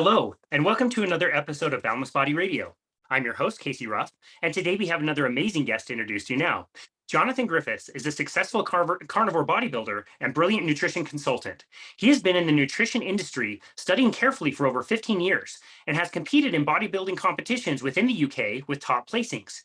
Hello, and welcome to another episode of Boundless Body Radio. I'm your host, Casey Ruff, and today we have another amazing guest to introduce to you now. Jonathan Griffiths is a successful carnivore bodybuilder and brilliant nutrition consultant. He has been in the nutrition industry studying carefully for over 15 years and has competed in bodybuilding competitions within the UK with top placings.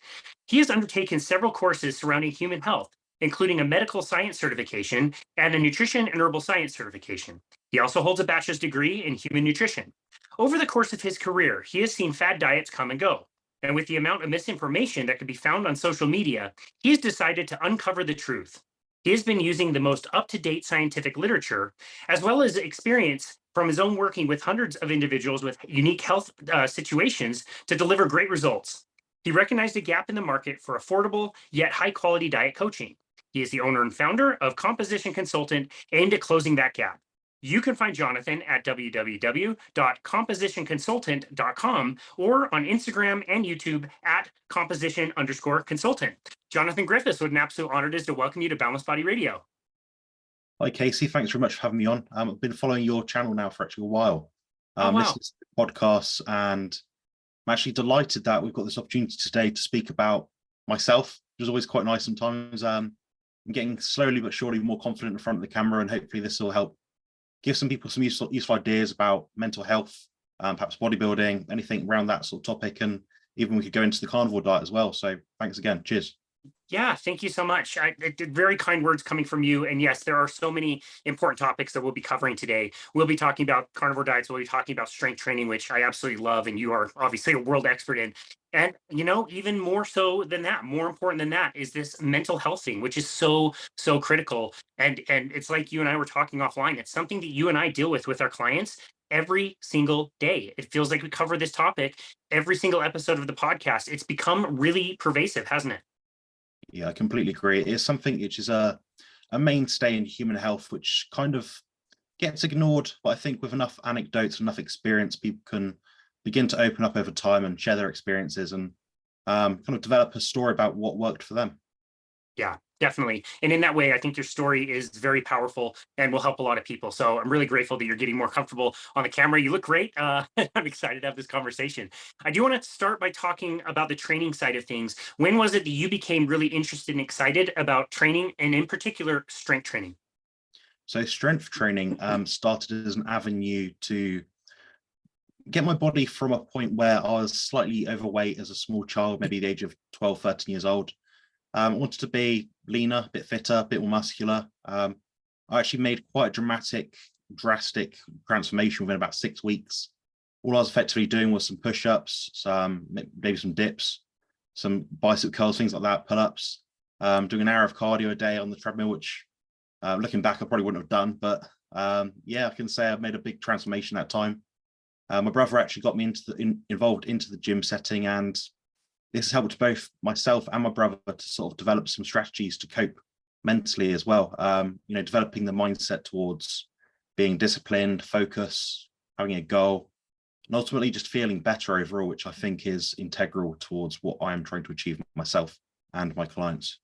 He has undertaken several courses surrounding human health, including a medical science certification and a nutrition and herbal science certification. He also holds a bachelor's degree in human nutrition. Over the course of his career, he has seen fad diets come and go. And with the amount of misinformation that can be found on social media, he has decided to uncover the truth. He has been using the most up-to-date scientific literature, as well as experience from his own working with hundreds of individuals with unique health situations to deliver great results. He recognized a gap in the market for affordable yet high-quality diet coaching. He is the owner and founder of Composition Consultant, aimed at closing that gap. You can find Jonathan at www.compositionconsultant.com or on Instagram and YouTube at composition_consultant. Jonathan Griffiths, what an absolute honor it is to welcome you to Boundless Body Radio. Hi, Casey. Thanks very much for having me on. I've been following your channel now for actually a while. Oh, wow. Listening to the podcasts, and I'm actually delighted that we've got this opportunity today to speak about myself, which is always quite nice sometimes. I'm getting slowly but surely more confident in front of the camera, and hopefully this will help give some people some useful ideas about mental health, perhaps bodybuilding, anything around that sort of topic. And even we could go into the carnivore diet as well. So thanks again. Cheers. Yeah, thank you so much. Very kind words coming from you. And yes, there are so many important topics that we'll be covering today. We'll be talking about carnivore diets. We'll be talking about strength training, which I absolutely love. And you are obviously a world expert in. And, even more so than that, more important than that is this mental health thing, which is so, so critical. And it's like you and I were talking offline. It's something that you and I deal with our clients every single day. It feels like we cover this topic every single episode of the podcast. It's become really pervasive, hasn't it? Yeah, I completely agree. It is something which is a mainstay in human health, which kind of gets ignored. But I think with enough anecdotes, enough experience, people can begin to open up over time and share their experiences and kind of develop a story about what worked for them. Yeah, definitely. And in that way, I think your story is very powerful and will help a lot of people. So I'm really grateful that you're getting more comfortable on the camera. You look great. I'm excited to have this conversation. I do want to start by talking about the training side of things. When was it that you became really interested and excited about training, and in particular, strength training? So strength training started as an avenue to get my body from a point where I was slightly overweight as a small child, maybe the age of 12, 13 years old. I wanted to be leaner, a bit fitter, a bit more muscular. I actually made quite a drastic transformation within about 6 weeks. All I was effectively doing was some push-ups, maybe some dips, some bicep curls, things like that, pull-ups, doing an hour of cardio a day on the treadmill, which looking back, I probably wouldn't have done. But yeah, I can say I've made a big transformation that time. My brother actually got me involved into the gym setting, and this has helped both myself and my brother to sort of develop some strategies to cope mentally as well. Developing the mindset towards being disciplined, focus, having a goal, and ultimately just feeling better overall, which I think is integral towards what I am trying to achieve myself and my clients.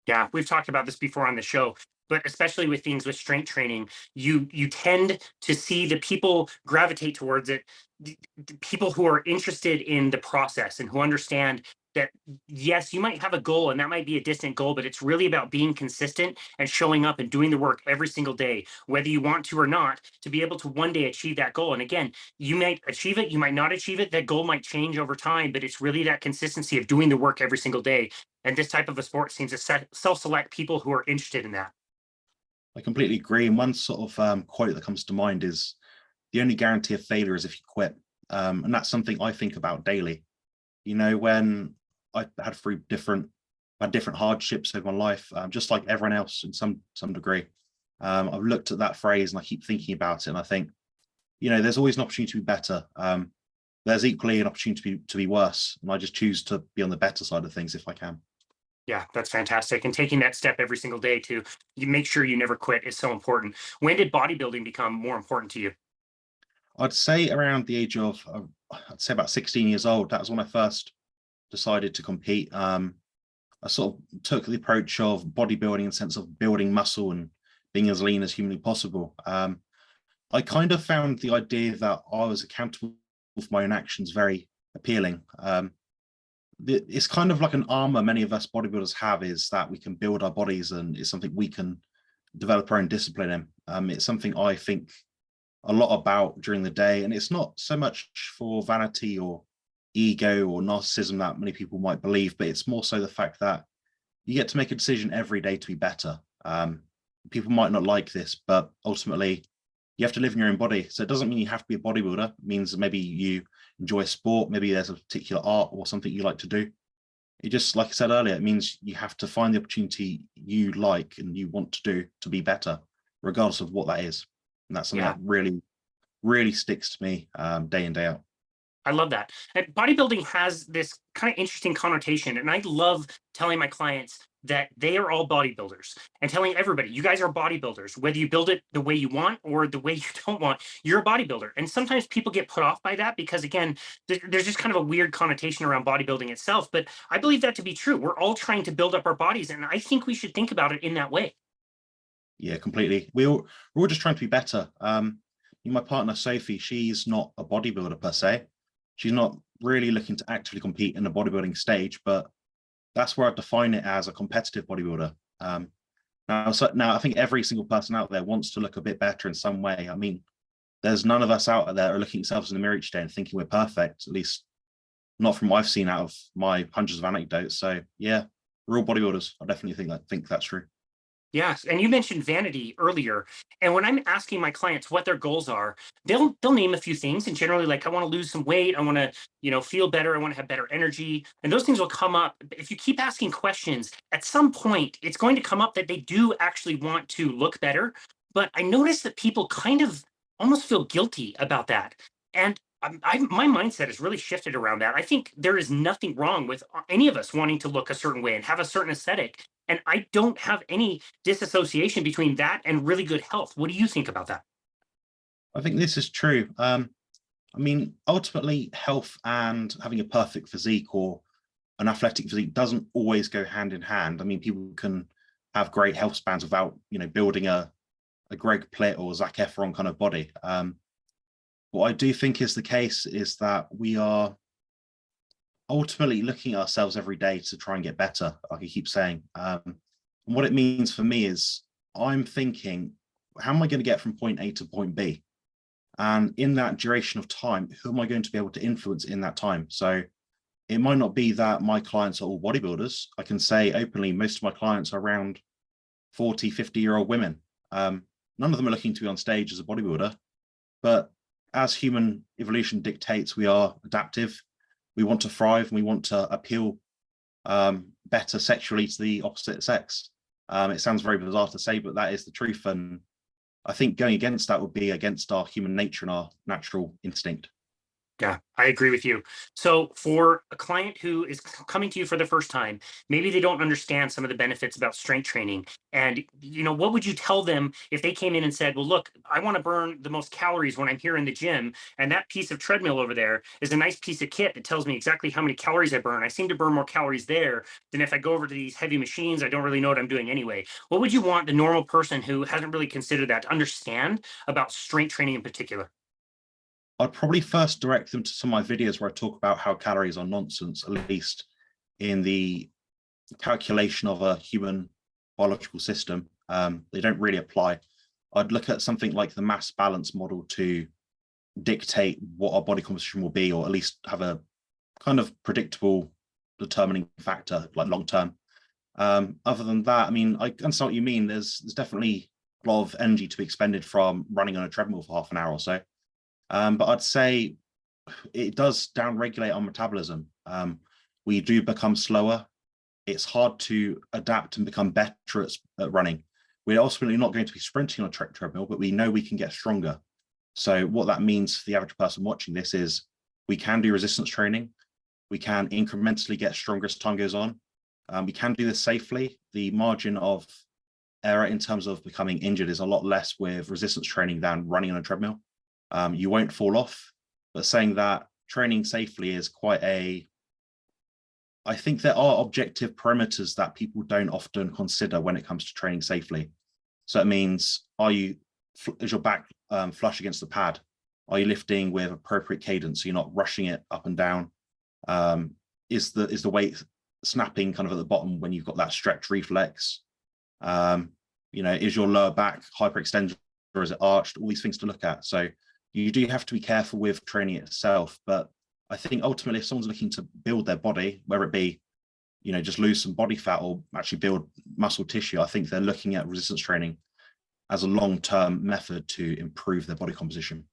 Yeah, we've talked about this before on the show, but especially with things with strength training, you tend to see the people gravitate towards it, the people who are interested in the process and who understand that, yes, you might have a goal and that might be a distant goal, but it's really about being consistent and showing up and doing the work every single day, whether you want to or not, to be able to one day achieve that goal. And again, you might achieve it, you might not achieve it, that goal might change over time, but it's really that consistency of doing the work every single day. And this type of a sport seems to self-select people who are interested in that. I completely agree. And one sort of quote that comes to mind is, the only guarantee of failure is if you quit. And that's something I think about daily. When I had different hardships over my life, just like everyone else in some degree. I've looked at that phrase and I keep thinking about it, and I think, there's always an opportunity to be better. There's equally an opportunity to be worse, and I just choose to be on the better side of things if I can. Yeah, that's fantastic. And taking that step every single day to you make sure you never quit is so important. When did bodybuilding become more important to you? I'd say around the age of, I'd say about 16 years old. That was when I first decided to compete. I sort of took the approach of bodybuilding in the sense of building muscle and being as lean as humanly possible. I kind of found the idea that I was accountable for my own actions very appealing. It's kind of like an armor many of us bodybuilders have, is that we can build our bodies and it's something we can develop our own discipline in. It's something I think a lot about during the day, and it's not so much for vanity or ego or narcissism that many people might believe, but it's more so the fact that you get to make a decision every day to be better. People might not like this, but ultimately you have to live in your own body. So it doesn't mean you have to be a bodybuilder. It means maybe you enjoy sport, maybe there's a particular art or something you like to do. It just, like I said earlier, it means you have to find the opportunity you like and you want to do to be better, regardless of what that is. And that's something Yeah. that really, really sticks to me day in, day out. I love that. And bodybuilding has this kind of interesting connotation. And I love telling my clients that they are all bodybuilders and telling everybody, you guys are bodybuilders, whether you build it the way you want or the way you don't want, you're a bodybuilder. And sometimes people get put off by that because, again, there's just kind of a weird connotation around bodybuilding itself. But I believe that to be true. We're all trying to build up our bodies. And I think we should think about it in that way. Yeah, completely. We're all just trying to be better. My partner Sophie, she's not a bodybuilder per se. She's not really looking to actively compete in the bodybuilding stage, but that's where I define it as a competitive bodybuilder. Now, I think every single person out there wants to look a bit better in some way. I mean, there's none of us out there that are looking at themselves in the mirror each day and thinking we're perfect, at least not from what I've seen out of my hundreds of anecdotes. So yeah, we're all bodybuilders. I definitely think that's true. Yes, and you mentioned vanity earlier. And when I'm asking my clients what their goals are, they'll name a few things. And generally, like, I want to lose some weight, I want to, feel better, I want to have better energy. And those things will come up. If you keep asking questions, at some point, it's going to come up that they do actually want to look better. But I notice that people kind of almost feel guilty about that. And my mindset has really shifted around that. I think there is nothing wrong with any of us wanting to look a certain way and have a certain aesthetic. And I don't have any disassociation between that and really good health. What do you think about that? I think this is true. I mean, ultimately, health and having a perfect physique or an athletic physique doesn't always go hand in hand. I mean, people can have great health spans without, building a Greg Plitt or Zac Efron kind of body. What I do think is the case is that we are ultimately looking at ourselves every day to try and get better, like I keep saying. And what it means for me is I'm thinking, how am I going to get from point A to point B? And in that duration of time, who am I going to be able to influence in that time? So it might not be that my clients are all bodybuilders. I can say openly, most of my clients are around 40, 50-year-old women. None of them are looking to be on stage as a bodybuilder, but as human evolution dictates, we are adaptive. We want to thrive and we want to appeal better sexually to the opposite sex. It sounds very bizarre to say, but that is the truth. And I think going against that would be against our human nature and our natural instinct. Yeah, I agree with you. So, for a client who is coming to you for the first time, maybe they don't understand some of the benefits about strength training. And, what would you tell them if they came in and said, well, look, I want to burn the most calories when I'm here in the gym. And that piece of treadmill over there is a nice piece of kit that tells me exactly how many calories I burn. I seem to burn more calories there than if I go over to these heavy machines. I don't really know what I'm doing anyway. What would you want the normal person who hasn't really considered that to understand about strength training in particular? I'd probably first direct them to some of my videos where I talk about how calories are nonsense, at least in the calculation of a human biological system. They don't really apply. I'd look at something like the mass balance model to dictate what our body composition will be, or at least have a kind of predictable determining factor, like long term. Other than that, I mean, I understand what you mean. There's definitely a lot of energy to be expended from running on a treadmill for half an hour or so. But I'd say it does downregulate our metabolism. We do become slower. It's hard to adapt and become better at running. We're ultimately not going to be sprinting on a treadmill, but we know we can get stronger. So what that means for the average person watching this is we can do resistance training. We can incrementally get stronger as time goes on. We can do this safely. The margin of error in terms of becoming injured is a lot less with resistance training than running on a treadmill. You won't fall off, but saying that training safely is I think there are objective parameters that people don't often consider when it comes to training safely. So it means, is your back flush against the pad? Are you lifting with appropriate cadence so you're not rushing it up and down? Is the weight snapping kind of at the bottom when you've got that stretch reflex? Is your lower back hyperextended or is it arched? All these things to look at. So you do have to be careful with training itself. But I think ultimately, if someone's looking to build their body, whether it be, just lose some body fat or actually build muscle tissue, I think they're looking at resistance training as a long-term method to improve their body composition.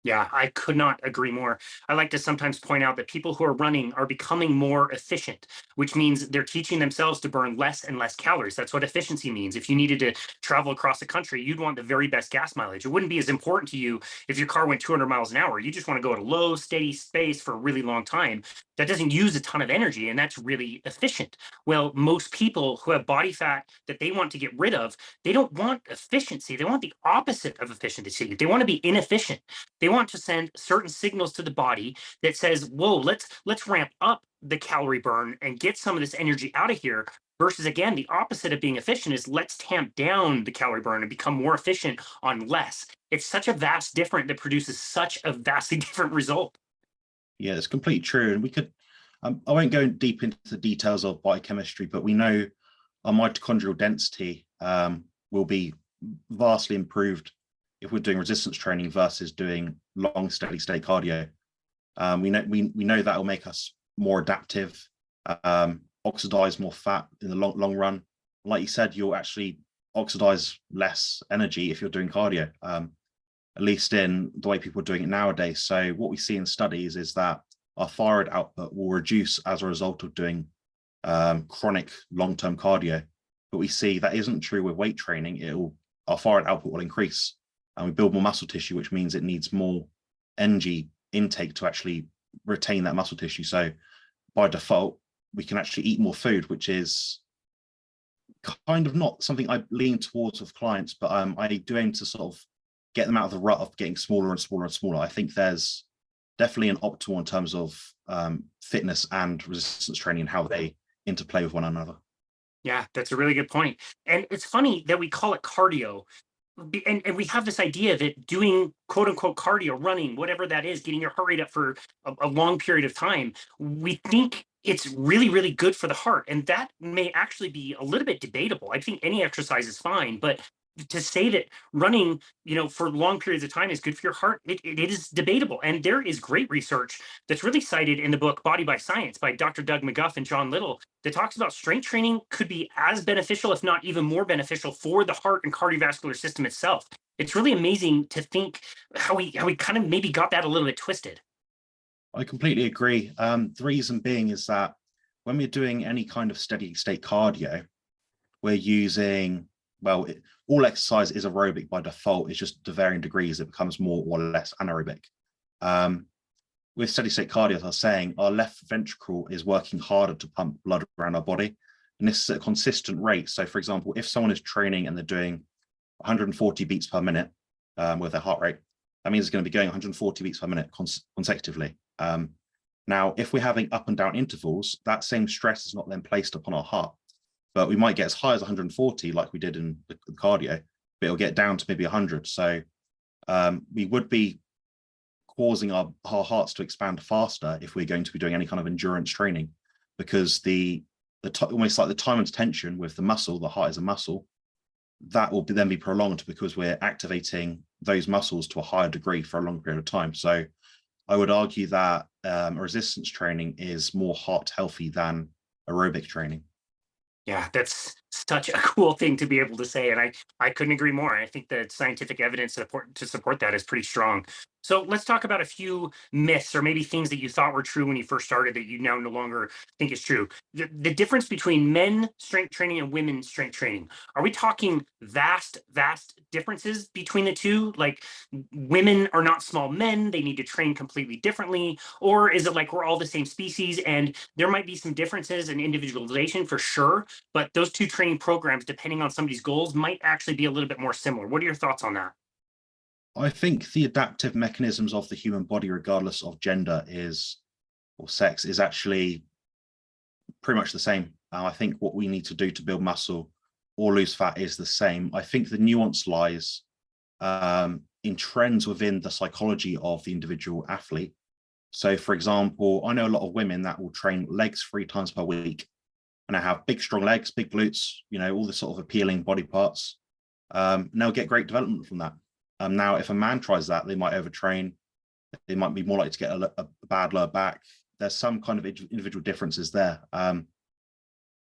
Yeah, I could not agree more. I like to sometimes point out that people who are running are becoming more efficient, which means they're teaching themselves to burn less and less calories. That's what efficiency means. If you needed to travel across the country, you'd want the very best gas mileage. It wouldn't be as important to you if your car went 200 miles an hour. You just want to go at a low, steady pace for a really long time. That doesn't use a ton of energy, and that's really efficient. Well, most people who have body fat that they want to get rid of, they don't want efficiency. They want the opposite of efficiency. They want to be inefficient. They want to send certain signals to the body that says, whoa, let's ramp up the calorie burn and get some of this energy out of here. Versus, again, the opposite of being efficient is let's tamp down the calorie burn and become more efficient on less. It's such a vast difference that produces such a vastly different result. Yeah, it's completely true. And we could, I won't go deep into the details of biochemistry, but we know our mitochondrial density will be vastly improved if we're doing resistance training versus doing long steady state cardio. We know that will make us more adaptive, oxidize more fat in the long run. Like you said, you'll actually oxidize less energy if you're doing cardio, at least in the way people are doing it nowadays. So what we see in studies is that our thyroid output will reduce as a result of doing chronic long-term cardio. But we see that isn't true with weight training. Our thyroid output will increase and we build more muscle tissue, which means it needs more energy intake to actually retain that muscle tissue. So by default, we can actually eat more food, which is kind of not something I lean towards with clients, but I do aim to sort of get them out of the rut of getting smaller and smaller and smaller. I think there's definitely an optimal in terms of fitness and resistance training and how they interplay with one another. Yeah, that's a really good point. And it's funny that we call it cardio. And we have this idea that doing quote unquote cardio, running, whatever that is, getting your heart rate up for a long period of time, we think it's really, really good for the heart. And that may actually be a little bit debatable. I think any exercise is fine, but to say that running, for long periods of time is good for your heart, it is debatable. And there is great research that's really cited in the book Body by Science by Dr. Doug McGuff and John Little that talks about strength training could be as beneficial, if not even more beneficial, for the heart and cardiovascular system itself. It's really amazing to think how we kind of maybe got that a little bit twisted. I completely agree. The reason being is that when we're doing any kind of steady state cardio, we're using, all exercise is aerobic by default. It's just to varying degrees, it becomes more or less anaerobic. With steady state cardio, as I was saying, our left ventricle is working harder to pump blood around our body. And this is at a consistent rate. So for example, if someone is training and they're doing 140 beats per minute with their heart rate, that means it's going to be going 140 beats per minute consecutively. Now, if we're having up and down intervals, that same stress is not then placed upon our heart. But we might get as high as 140 like we did in the cardio, but it'll get down to maybe 100. So we would be causing our hearts to expand faster if we're going to be doing any kind of endurance training, because the almost like the time and tension with the muscle, the heart is a muscle, that will then be prolonged because we're activating those muscles to a higher degree for a long period of time. So I would argue that resistance training is more heart healthy than aerobic training. Yeah, that's such a cool thing to be able to say. And I couldn't agree more. I think the scientific evidence to support that is pretty strong. So let's talk about a few myths or maybe things that you thought were true when you first started that you now no longer think is true. The difference between men strength training and women strength training. Are we talking vast differences between the two? Like women are not small men, they need to train completely differently? Or is it like we're all the same species and there might be some differences in individualization for sure, but those two training programs, depending on somebody's goals, might actually be a little bit more similar? What are your thoughts on that? I think the adaptive mechanisms of the human body, regardless of gender or sex, is actually pretty much the same. I think what we need to do to build muscle or lose fat is the same. I think the nuance lies in trends within the psychology of the individual athlete. So, for example, I know a lot of women that will train legs 3 times per week, and they have big, strong legs, big glutes, all the sort of appealing body parts. And they'll get great development from that. Now, if a man tries that, they might overtrain. They might be more likely to get a bad lower back. There's some kind of individual differences there.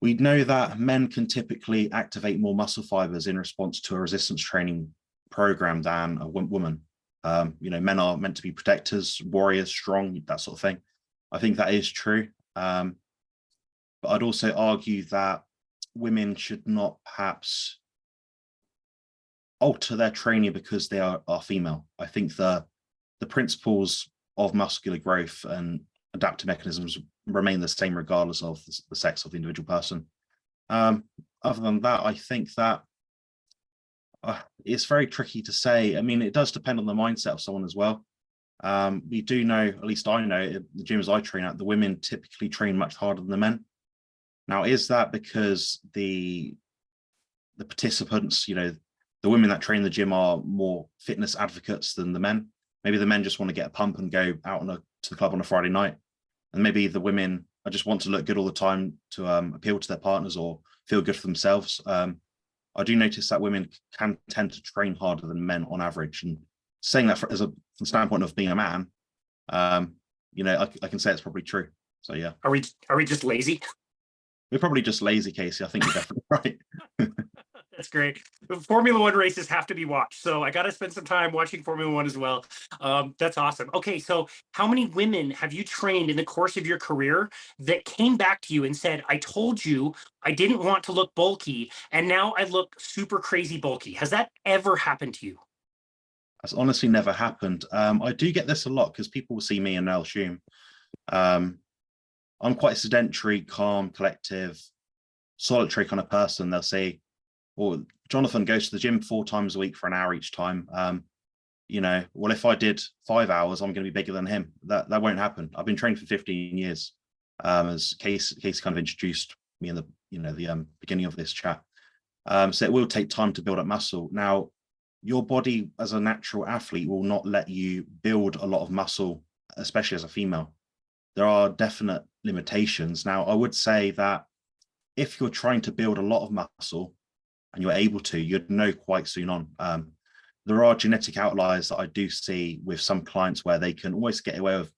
We know that men can typically activate more muscle fibers in response to a resistance training program than a woman. Men are meant to be protectors, warriors, strong, that sort of thing. I think that is true. But I'd also argue that women should not perhaps alter their training because they are female. I think the principles of muscular growth and adaptive mechanisms remain the same regardless of the sex of the individual person. Other than that, I think that it's very tricky to say. I mean, it does depend on the mindset of someone as well. We do know, at least I know, the gyms I train at, the women typically train much harder than the men. Now, is that because the participants, the women that train the gym are more fitness advocates than the men? Maybe the men just want to get a pump and go out to the club on a Friday night. And maybe the women just want to look good all the time to appeal to their partners or feel good for themselves. I do notice that women can tend to train harder than men on average. And saying that from the standpoint of being a man, I can say it's probably true. So yeah. Are we just lazy? We're probably just lazy, Casey. I think you're definitely right. That's great. Formula One races have to be watched, so I got to spend some time watching Formula One as well. That's awesome. Okay, so how many women have you trained in the course of your career that came back to you and said, I told you I didn't want to look bulky, and now I look super crazy bulky? Has that ever happened to you? That's honestly never happened. I do get this a lot because people will see me and they'll assume I'm quite a sedentary, calm, collective, solitary kind of person. They'll say, well, Jonathan goes to the gym 4 times a week for an hour each time. Well, if I did 5 hours, I'm going to be bigger than him. That won't happen. I've been training for 15 years, as Case kind of introduced me in the beginning of this chat. So it will take time to build up muscle. Now, your body as a natural athlete will not let you build a lot of muscle, especially as a female. There are definite limitations. Now, I would say that if you're trying to build a lot of muscle and you're able to, you'd know quite soon on. There are genetic outliers that I do see with some clients where they can always get away with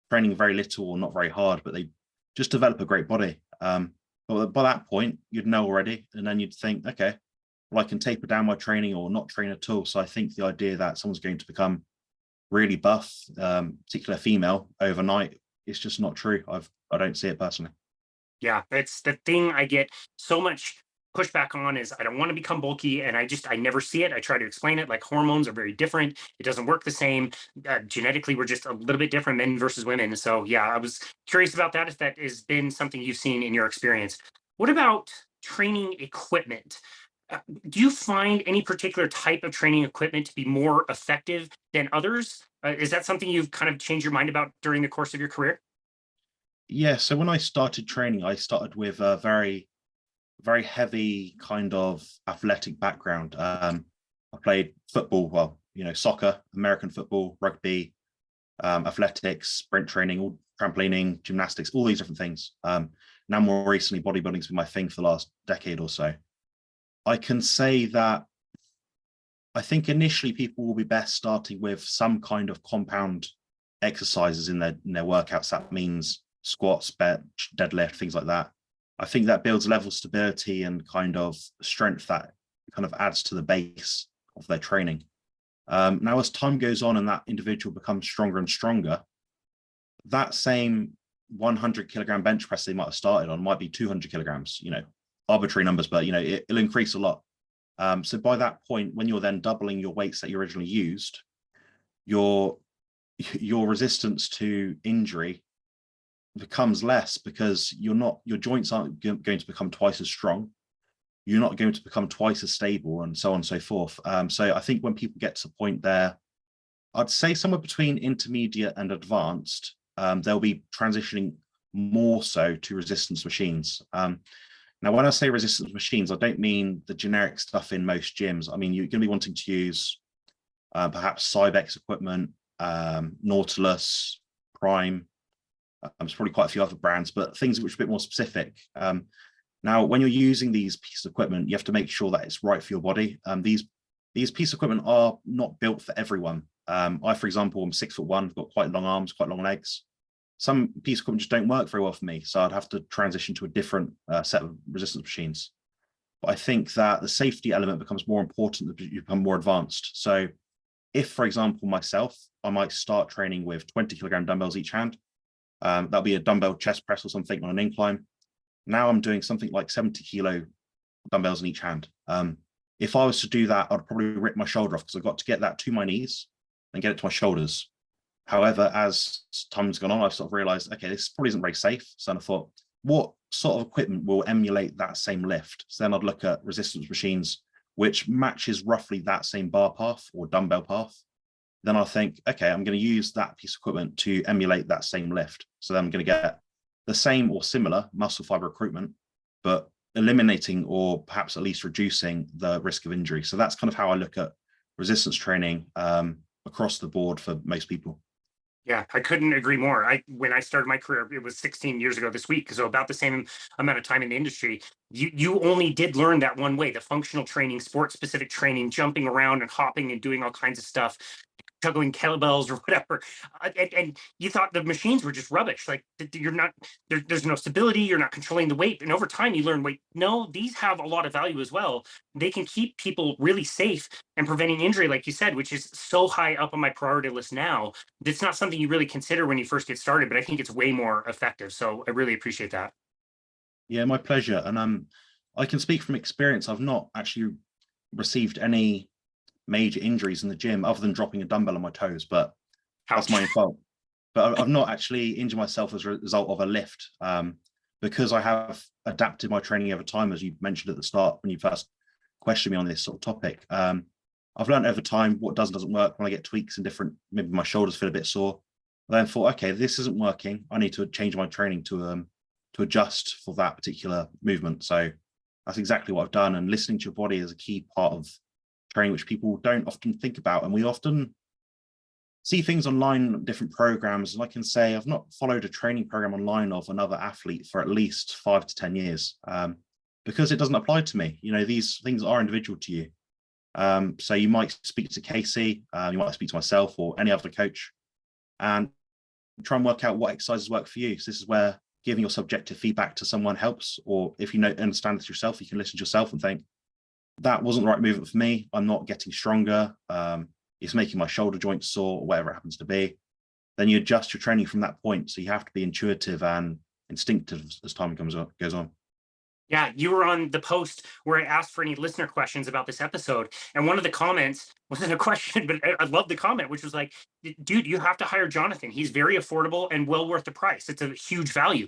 training very little or not very hard, but they just develop a great body. But by that point, you'd know already, and then you'd think, okay, well, I can taper down my training or not train at all. So I think the idea that someone's going to become really buff, particular female, overnight, it's just not true. I don't see it personally. Yeah, that's the thing I get so much pushback on is I don't want to become bulky, and I never see it. I try to explain it like hormones are very different. It doesn't work the same. Genetically, we're just a little bit different, men versus women. So yeah, I was curious about that, if that has been something you've seen in your experience. What about training equipment? Do you find any particular type of training equipment to be more effective than others? Is that something you've kind of changed your mind about during the course of your career? Yeah, so when I started training, I started with a very, very heavy kind of athletic background. I played football, well, soccer, American football, rugby, athletics, sprint training, all trampolining, gymnastics, all these different things. Now, more recently, bodybuilding's been my thing for the last decade or so. I can say that I think initially people will be best starting with some kind of compound exercises in their workouts. That means squats, bench, deadlift, things like that. I think that builds level stability and kind of strength that kind of adds to the base of their training. Now, as time goes on and that individual becomes stronger and stronger, that same 100 kilogram bench press they might have started on might be 200 kilograms, arbitrary numbers, but it'll increase a lot. So by that point, when you're then doubling your weights that you originally used, your resistance to injury becomes less because your joints aren't going to become twice as strong. You're not going to become twice as stable, and so on and so forth. So I think when people get to the point there, I'd say somewhere between intermediate and advanced, they'll be transitioning more so to resistance machines. Now, when I say resistance machines, I don't mean the generic stuff in most gyms. I mean, you're going to be wanting to use perhaps Cybex equipment, Nautilus, Prime. There's probably quite a few other brands, but things which are a bit more specific. Now, when you're using these pieces of equipment, you have to make sure that it's right for your body. These pieces of equipment are not built for everyone. I, for example, am 6'1", I've got quite long arms, quite long legs. Some pieces of equipment just don't work very well for me, so I'd have to transition to a different set of resistance machines. But I think that the safety element becomes more important as you become more advanced. So if, for example, myself, I might start training with 20-kilogram dumbbells each hand. That'll be a dumbbell chest press or something on an incline. Now I'm doing something like 70-kilo dumbbells in each hand. If I was to do that, I'd probably rip my shoulder off because I've got to get that to my knees and get it to my shoulders. However, as time's gone on, I've sort of realized, okay, this probably isn't very safe. So I thought, what sort of equipment will emulate that same lift? So then I'd look at resistance machines, which matches roughly that same bar path or dumbbell path. Then I think, okay, I'm going to use that piece of equipment to emulate that same lift. So then I'm going to get the same or similar muscle fiber recruitment, but eliminating or perhaps at least reducing the risk of injury. So that's kind of how I look at resistance training across the board for most people. Yeah, I couldn't agree more. When I started my career, it was 16 years ago this week, so about the same amount of time in the industry. You only did learn that one way, the functional training, sport specific training, jumping around and hopping and doing all kinds of stuff, juggling kettlebells or whatever. And you thought the machines were just rubbish. Like you're not there's no stability, you're not controlling the weight. And over time you learn, wait, no, these have a lot of value as well. They can keep people really safe and preventing injury, like you said, which is so high up on my priority list now. It's not something you really consider when you first get started, but I think it's way more effective. So I really appreciate that. Yeah, my pleasure. And I can speak from experience. I've not actually received any major injuries in the gym other than dropping a dumbbell on my toes, but that's my fault. But I've not actually injured myself as a result of a lift because I have adapted my training over time, as you mentioned at the start when you first questioned me on this sort of topic. I've learned over time what does and doesn't work. When I get tweaks and different, maybe my shoulders feel a bit sore, I then thought, okay, this isn't working. I need to change my training to adjust for that particular movement. So that's exactly what I've done. And listening to your body is a key part of training, which people don't often think about. And we often see things online, different programs. And I can say I've not followed a training program online of another athlete for at least 5 to 10 years because it doesn't apply to me. You know, these things are individual to you. So you might speak to Casey, you might speak to myself or any other coach and try and work out what exercises work for you. So this is where giving your subjective feedback to someone helps. Or if you understand this yourself, you can listen to yourself and think, that wasn't the right movement for me. I'm not getting stronger. It's making my shoulder joints sore or whatever it happens to be. Then you adjust your training from that point. So you have to be intuitive and instinctive as time goes on. Yeah, you were on the post where I asked for any listener questions about this episode. And one of the comments wasn't a question, but I love the comment, which was like, dude, you have to hire Jonathan. He's very affordable and well worth the price. It's a huge value.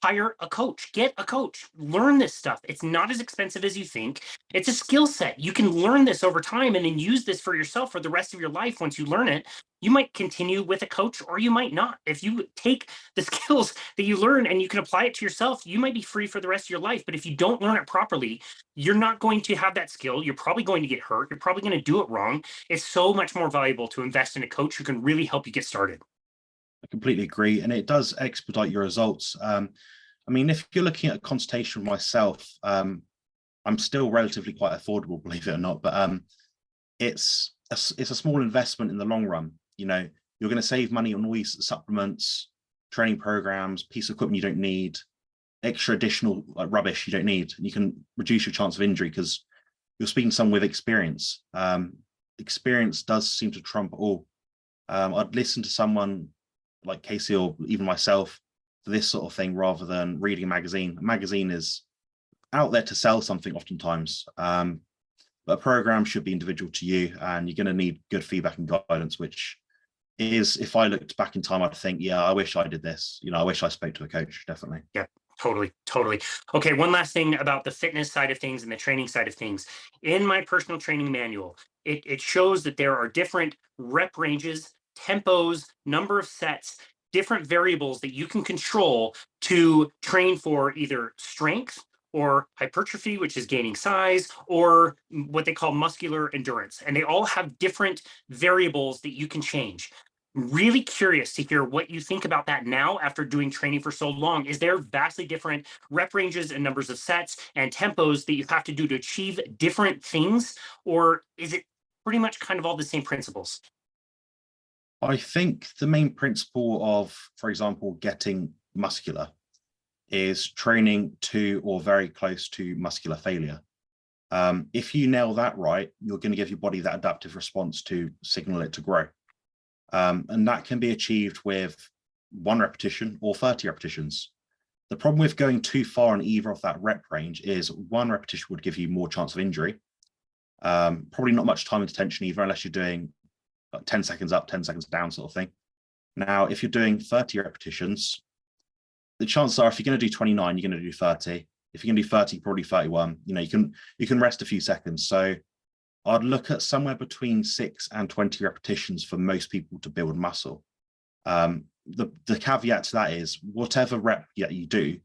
Hire a coach, get a coach, learn this stuff. It's not as expensive as you think. It's a skill set. You can learn this over time and then use this for yourself for the rest of your life. Once you learn it, you might continue with a coach or you might not. If you take the skills that you learn and you can apply it to yourself, you might be free for the rest of your life. But if you don't learn it properly, you're not going to have that skill. You're probably going to get hurt. You're probably going to do it wrong. It's so much more valuable to invest in a coach who can really help you get started. I completely agree. And it does expedite your results. I mean, if you're looking at a consultation with myself, I'm still relatively quite affordable, believe it or not, but it's a small investment in the long run. You know, you're going to save money on all these supplements, training programs, piece of equipment you don't need, extra additional like rubbish you don't need. And you can reduce your chance of injury because you're speaking to someone with experience. Experience does seem to trump all. I'd listen to someone like Casey or even myself for this sort of thing rather than reading a magazine. A magazine is out there to sell something oftentimes, but a program should be individual to you and you're going to need good feedback and guidance, which is, if I looked back in time, I'd think, yeah, I wish I did this. You know, I wish I spoke to a coach, definitely. Yeah. Totally. Okay, one last thing about the fitness side of things and the training side of things. In my personal training manual, it shows that there are different rep ranges, tempos, number of sets, different variables that you can control to train for either strength or hypertrophy, which is gaining size, or what they call muscular endurance. And they all have different variables that you can change. Really curious to hear what you think about that now after doing training for so long. Is there vastly different rep ranges and numbers of sets and tempos that you have to do to achieve different things? Or is it pretty much kind of all the same principles? I think the main principle of, for example, getting muscular is training to or very close to muscular failure. If you nail that right, you're going to give your body that adaptive response to signal it to grow. And that can be achieved with 1 repetition or 30 repetitions. The problem with going too far in either of that rep range is 1 repetition would give you more chance of injury. Probably not much time and tension either, unless you're doing 10 seconds up, 10 seconds down sort of thing. Now, if you're doing 30 repetitions, the chances are if you're going to do 29, you're going to do 30. If you're going to do 30, probably 31. You can rest a few seconds. So I'd look at somewhere between 6 and 20 repetitions for most people to build muscle. The caveat to that is whatever rep you do,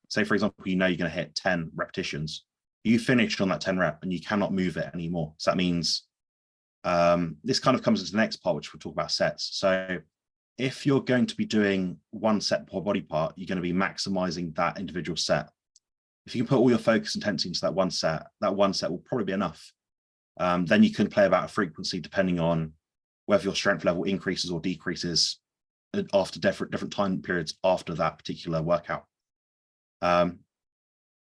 say for example, you're going to hit 10 repetitions, you finish on that 10 rep and you cannot move it anymore. So that means this kind of comes into the next part, which we'll talk about sets. So if you're going to be doing 1 set per body part, you're going to be maximizing that individual set. If you can put all your focus intensity into that one set will probably be enough. Then you can play about a frequency depending on whether your strength level increases or decreases after different time periods after that particular workout. Kind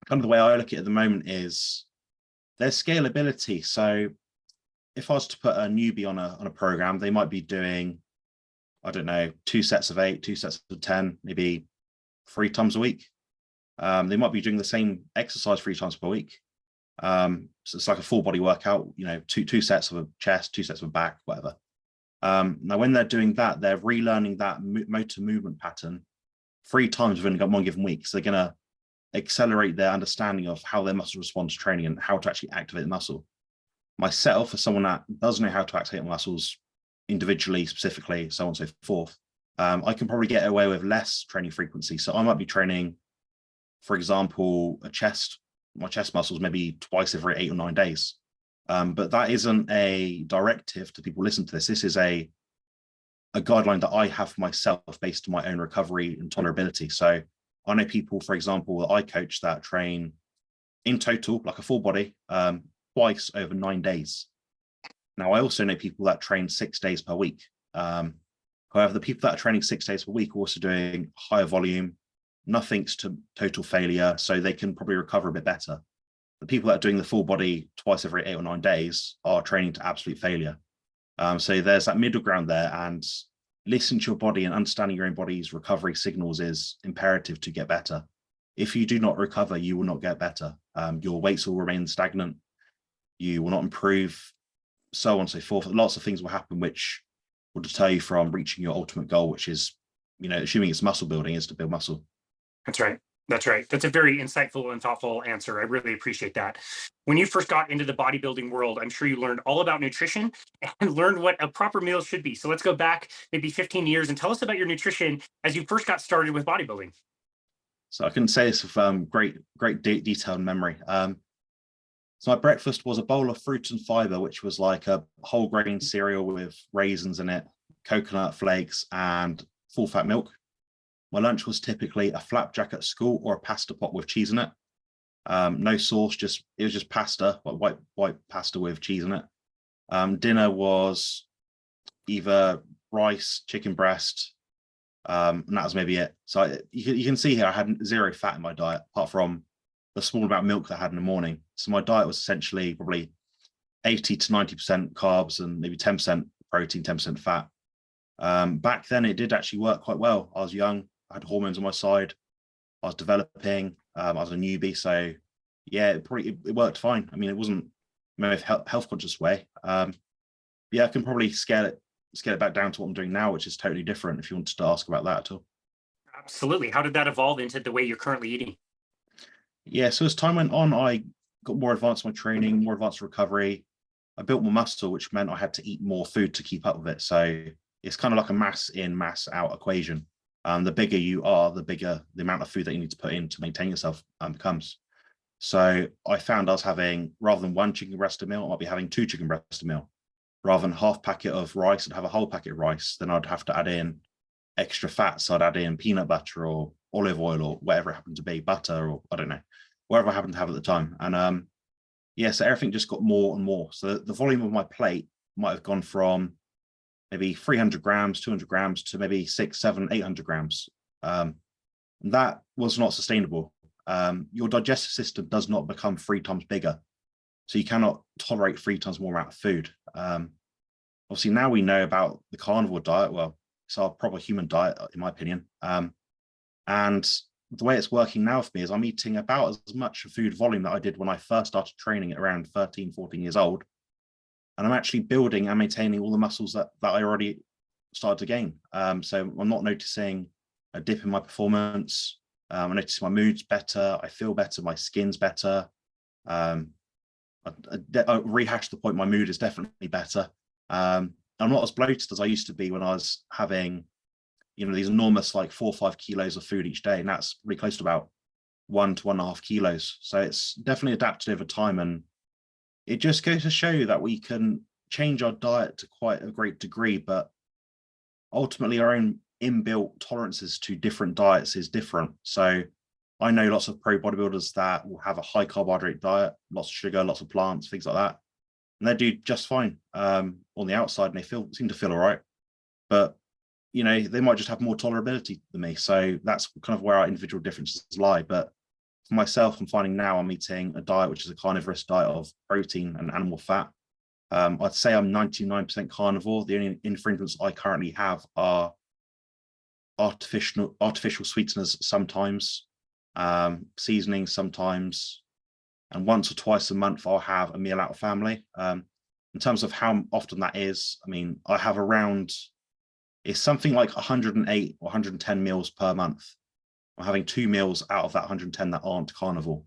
of the way I look at it at the moment is there's scalability. So if I was to put a newbie on a program, they might be doing, I don't know, 2 sets of 8, 2 sets of 10, maybe 3 times a week. They might be doing the same exercise 3 times per week. So it's like a full body workout, two sets of a chest, 2 sets of a back, whatever. Now, when they're doing that, they're relearning that motor movement pattern 3 times within 1 given week. So they're going to accelerate their understanding of how their muscle responds to training and how to actually activate the muscle. Myself, as someone that does know how to activate muscles individually, specifically, so on and so forth, I can probably get away with less training frequency. So I might be training, for example, my chest muscles maybe twice every 8 or 9 days. But that isn't a directive to people listen to this. This is a guideline that I have for myself based on my own recovery and tolerability. So I know people, for example, that I coach that train in total, like a full body, twice over 9 days. Now, I also know people that train 6 days per week. However, the people that are training 6 days per week are also doing higher volume, nothing's to total failure, so they can probably recover a bit better. The people that are doing the full body twice every 8 or 9 days are training to absolute failure. So there's that middle ground there, and listening to your body and understanding your own body's recovery signals is imperative to get better. If you do not recover, you will not get better. Your weights will remain stagnant. You will not improve, so on and so forth. Lots of things will happen which will deter you from reaching your ultimate goal, which is, assuming it's muscle building, is to build muscle. That's right. That's right. That's a very insightful and thoughtful answer. I really appreciate that. When you first got into the bodybuilding world, I'm sure you learned all about nutrition and learned what a proper meal should be. So let's go back maybe 15 years and tell us about your nutrition as you first got started with bodybuilding. So I can say this with great detailed memory. So my breakfast was a bowl of fruit and fiber, which was like a whole grain cereal with raisins in it, coconut flakes, and full fat milk. My lunch was typically a flapjack at school or a pasta pot with cheese in it. No sauce, it was just pasta, like white pasta with cheese in it. Dinner was either rice, chicken breast, and that was maybe it. So you can see here I had 0 fat in my diet, apart from the small amount of milk that I had in the morning. So my diet was essentially probably 80 to 90% carbs and maybe 10% protein, 10% fat. Back then, it did actually work quite well. I was young. I had hormones on my side. I was developing. I was a newbie, so yeah, it worked fine. I mean, it wasn't a health conscious way. Yeah, I can probably scale it back down to what I'm doing now, which is totally different. If you wanted to ask about that at all. Absolutely. How did that evolve into the way you're currently eating? Yeah, so as time went on, I got more advanced in my training, more advanced recovery. I built more muscle, which meant I had to eat more food to keep up with it. So it's kind of like a mass in, mass out equation. The bigger you are, the bigger the amount of food that you need to put in to maintain yourself becomes. So I found I was having, rather than one chicken breast a meal, I might be having two chicken breast a meal. Rather than half packet of rice, I'd have a whole packet of rice. Then I'd have to add in extra fat. So I'd add in peanut butter or olive oil or whatever it happened to be, butter or I don't know, whatever I happened to have at the time. And yeah, so everything just got more and more. So the volume of my plate might have gone from maybe 300 grams, 200 grams to maybe 6, 7, 800 grams. That was not sustainable. Your digestive system does not become 3 times bigger. So you cannot tolerate 3 times more amount of food. Obviously, now we know about the carnivore diet. Well, it's our proper human diet, in my opinion. And the way it's working now for me is I'm eating about as much food volume that I did when I first started training at around 13, 14 years old. And I'm actually building and maintaining all the muscles that I already started to gain. So I'm not noticing a dip in my performance. I notice my mood's better. I feel better. My skin's better. I rehashed the point. My mood is definitely better. I'm not as bloated as I used to be when I was having, these enormous like 4 or 5 kilos of food each day, and that's really close to about 1 to 1.5 kilos. So it's definitely adapted over time, and it just goes to show you that we can change our diet to quite a great degree, but ultimately our own inbuilt tolerances to different diets is different. So I know lots of pro bodybuilders that will have a high carbohydrate diet, lots of sugar, lots of plants, things like that, and they do just fine on the outside, and they seem to feel all right. But they might just have more tolerability than me. So that's kind of where our individual differences lie. But for myself, I'm finding now I'm eating a diet which is a carnivorous diet of protein and animal fat. I'd say I'm 99% carnivore. The only infringements I currently have are artificial sweeteners sometimes, seasoning sometimes, and once or twice a month I'll have a meal out of family. In terms of how often that is, I mean, I have around, it's something like 108 or 110 meals per month. I'm having 2 meals out of that 110 that aren't carnivore.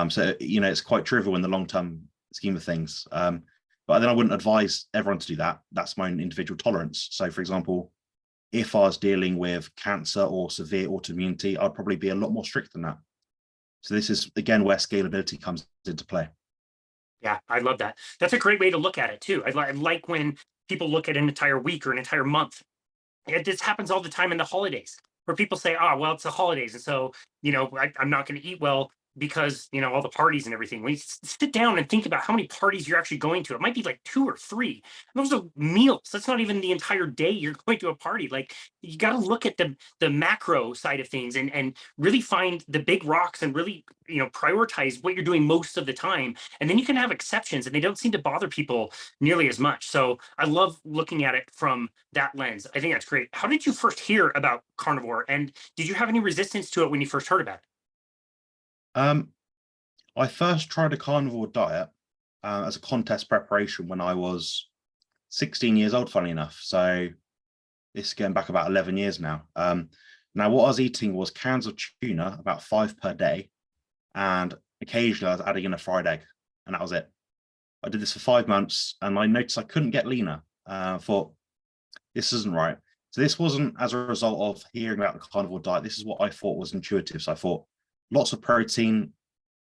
So it's quite trivial in the long-term scheme of things. But then I wouldn't advise everyone to do that. That's my own individual tolerance. So, for example, if I was dealing with cancer or severe autoimmunity, I'd probably be a lot more strict than that. So this is, again, where scalability comes into play. Yeah, I love that. That's a great way to look at it too. I like when people look at an entire week or an entire month. This happens all the time in the holidays where people say, "Oh, well, it's the holidays, and so I'm not going to eat well because all the parties and everything." When you sit down and think about how many parties you're actually going to, it might be like 2 or 3. And those are meals. That's not even the entire day you're going to a party. Like, you got to look at the macro side of things and really find the big rocks and really prioritize what you're doing most of the time. And then you can have exceptions, and they don't seem to bother people nearly as much. So I love looking at it from that lens. I think that's great. How did you first hear about carnivore, and did you have any resistance to it when you first heard about it? Um, I first tried a carnivore diet as a contest preparation when I was 16 years old, funny enough. So this is going back about 11 years now. Now, what I was eating was cans of tuna, about 5 per day, and occasionally I was adding in a fried egg, and that was it. I did this for 5 months, and I noticed I couldn't get leaner. I thought, this isn't right. So this wasn't as a result of hearing about the carnivore diet. This is what I thought was intuitive. So I thought lots of protein,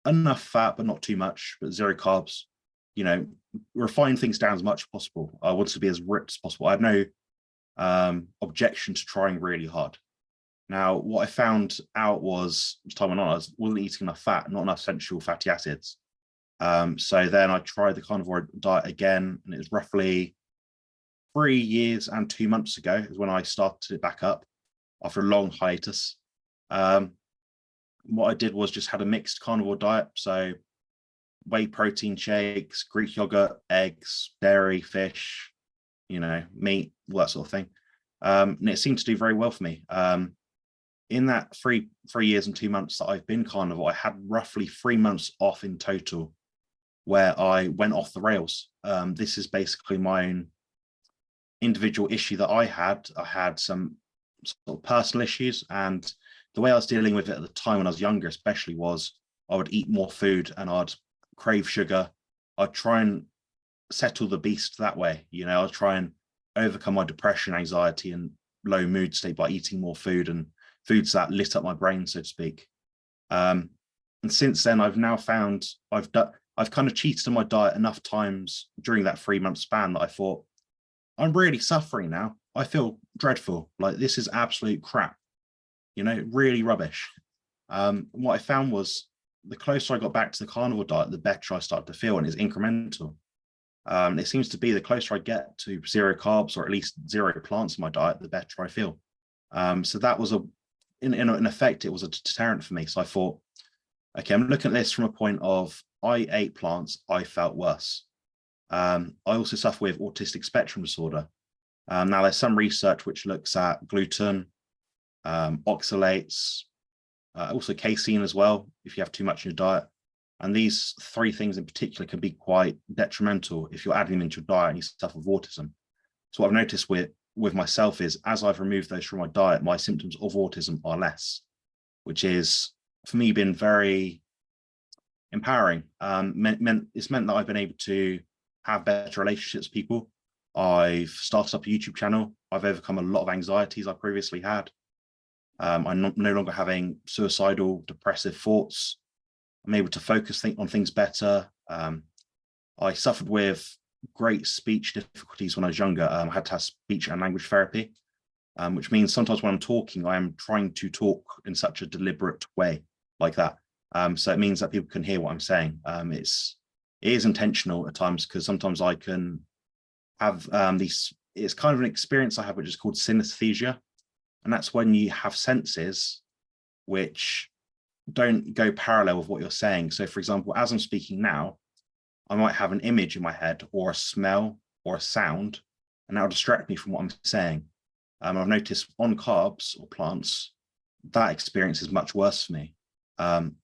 enough fat, but not too much, but zero carbs, refine things down as much as possible. I wanted to be as ripped as possible. I had no objection to trying really hard. Now, what I found out was, as time went on, I wasn't eating enough fat, not enough essential fatty acids. So then I tried the carnivore diet again, and it was roughly 3 years and 2 months ago is when I started it back up after a long hiatus. What I did was just had a mixed carnivore diet. So whey protein shakes, Greek yogurt, eggs, dairy, fish, meat, all that sort of thing. And it seemed to do very well for me. In that three years and 2 months that I've been carnivore, I had roughly 3 months off in total where I went off the rails. This is basically my own individual issue that I had. I had some sort of personal issues, and the way I was dealing with it at the time when I was younger, especially, was I would eat more food and I'd crave sugar. I'd try and settle the beast that way. I'd try and overcome my depression, anxiety, and low mood state by eating more food and foods that lit up my brain, so to speak. And since then, I've now found I've kind of cheated on my diet enough times during that 3 month span that I thought, I'm really suffering now. I feel dreadful. Like this is absolute crap, really rubbish. What I found was the closer I got back to the carnivore diet, the better I started to feel, and it's incremental. It seems to be the closer I get to zero carbs or at least zero plants in my diet, the better I feel. So that was in effect, it was a deterrent for me. So I thought, okay, I'm looking at this from a point of I ate plants, I felt worse. I also suffer with autistic spectrum disorder. Now, there's some research which looks at gluten, oxalates, also casein as well, if you have too much in your diet. And these three things in particular can be quite detrimental if you're adding them into your diet and you suffer with autism. So what I've noticed with myself is as I've removed those from my diet, my symptoms of autism are less, which is for me been very empowering. It's meant that I've been able to have better relationships with people. I've started up a YouTube channel. I've overcome a lot of anxieties I previously had. I'm no longer having suicidal, depressive thoughts. I'm able to focus on things better. I suffered with great speech difficulties when I was younger. I had to have speech and language therapy, which means sometimes when I'm talking, I am trying to talk in such a deliberate way like that. So it means that people can hear what I'm saying. It is intentional at times because sometimes I can have it's kind of an experience I have, which is called synesthesia. And that's when you have senses which don't go parallel with what you're saying. So for example, as I'm speaking now, I might have an image in my head or a smell or a sound, and that'll distract me from what I'm saying. I've noticed on carbs or plants, that experience is much worse for me.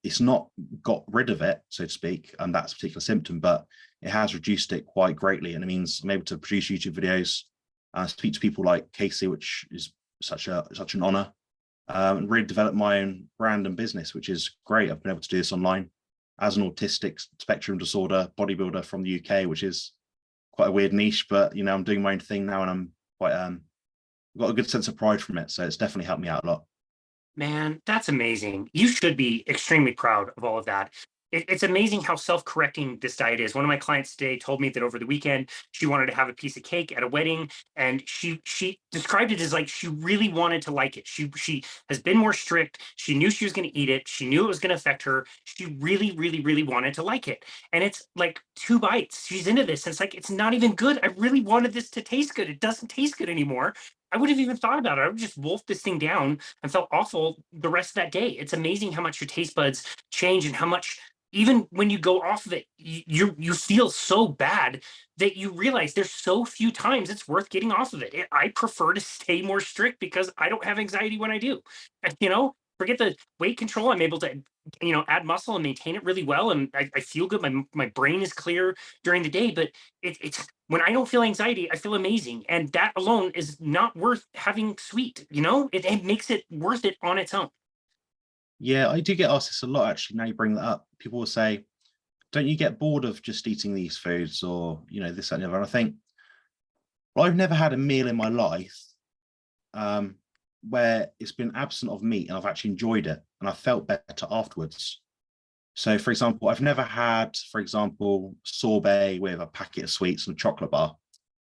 It's not got rid of it, so to speak, and that's a particular symptom, but it has reduced it quite greatly. And it means I'm able to produce YouTube videos, speak to people like Casey, which is such an honor, and really develop my own brand and business, which is great. I've been able to do this online as an autistic spectrum disorder bodybuilder from the UK, which is quite a weird niche, but I'm doing my own thing now, and I'm quite got a good sense of pride from it. So it's definitely helped me out a lot. Man, that's amazing. You should be extremely proud of all of that. It's amazing how self-correcting this diet is. One of my clients today told me that over the weekend she wanted to have a piece of cake at a wedding, and she described it as like she really wanted to like it. She has been more strict. She knew she was going to eat it. She knew it was going to affect her. She really, really, really wanted to like it. And it's like 2 bites. She's into this. And it's like it's not even good. I really wanted this to taste good. It doesn't taste good anymore. I would have even thought about it. I would just wolf this thing down and felt awful the rest of that day. It's amazing how much your taste buds change and how much even when you go off of it, you feel so bad that you realize there's so few times it's worth getting off of it. I prefer to stay more strict because I don't have anxiety when I do. And, forget the weight control. I'm able to, add muscle and maintain it really well, and I feel good. My brain is clear during the day, but it's when I don't feel anxiety, I feel amazing, and that alone is not worth having sweet. It makes it worth it on its own. Yeah, I do get asked this a lot, actually. Now you bring that up, people will say, don't you get bored of just eating these foods, or this, that, and the other? And I think, well, I've never had a meal in my life where it's been absent of meat and I've actually enjoyed it and I felt better afterwards. So for example, I've never had, for example, sorbet with a packet of sweets and a chocolate bar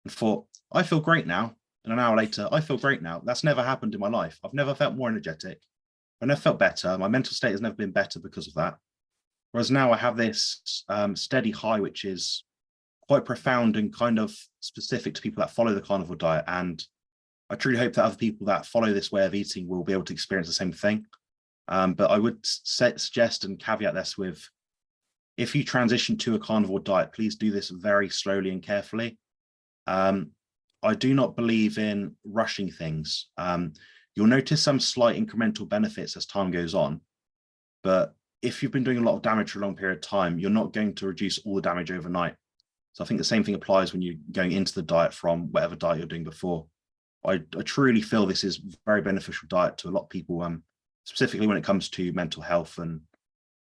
and thought, I feel great now, and an hour later I feel great now. That's never happened in my life. I've never felt more energetic. I've never felt better. My mental state has never been better because of that. Whereas now I have this steady high, which is quite profound and kind of specific to people that follow the carnivore diet. And I truly hope that other people that follow this way of eating will be able to experience the same thing. But I would suggest and caveat this with, if you transition to a carnivore diet, please do this very slowly and carefully. I do not believe in rushing things. You'll notice some slight incremental benefits as time goes on, but if you've been doing a lot of damage for a long period of time, you're not going to reduce all the damage overnight. So I think the same thing applies when you're going into the diet from whatever diet you're doing before. I truly feel this is a very beneficial diet to a lot of people, specifically when it comes to mental health and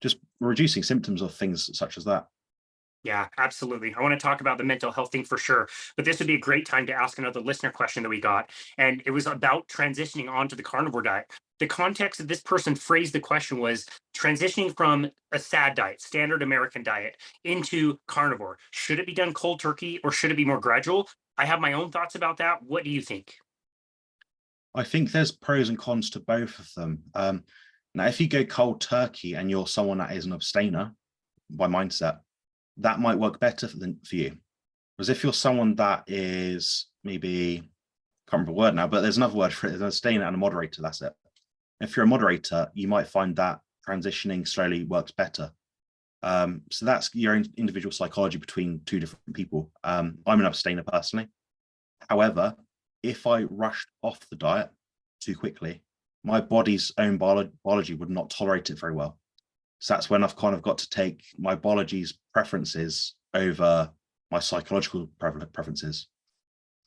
just reducing symptoms of things such as that. Yeah, absolutely. I want to talk about the mental health thing for sure, but this would be a great time to ask another listener question that we got. And it was about transitioning onto the carnivore diet. The context that this person phrased the question was transitioning from a SAD diet, standard American diet, into carnivore. Should it be done cold turkey or should it be more gradual? I have my own thoughts about that. What do you think? I think there's pros and cons to both of them. Now, if you go cold turkey and you're someone that is an abstainer by mindset, that might work better for you. Whereas if you're someone that is maybe, can't remember the word now, but there's another word for it, there's an abstainer and a moderator, that's it. If you're a moderator, you might find that transitioning slowly works better. So that's your own individual psychology between two different people. I'm an abstainer personally. However, if I rushed off the diet too quickly, my body's own biology would not tolerate it very well. So that's when I've kind of got to take my biology's preferences over my psychological preferences.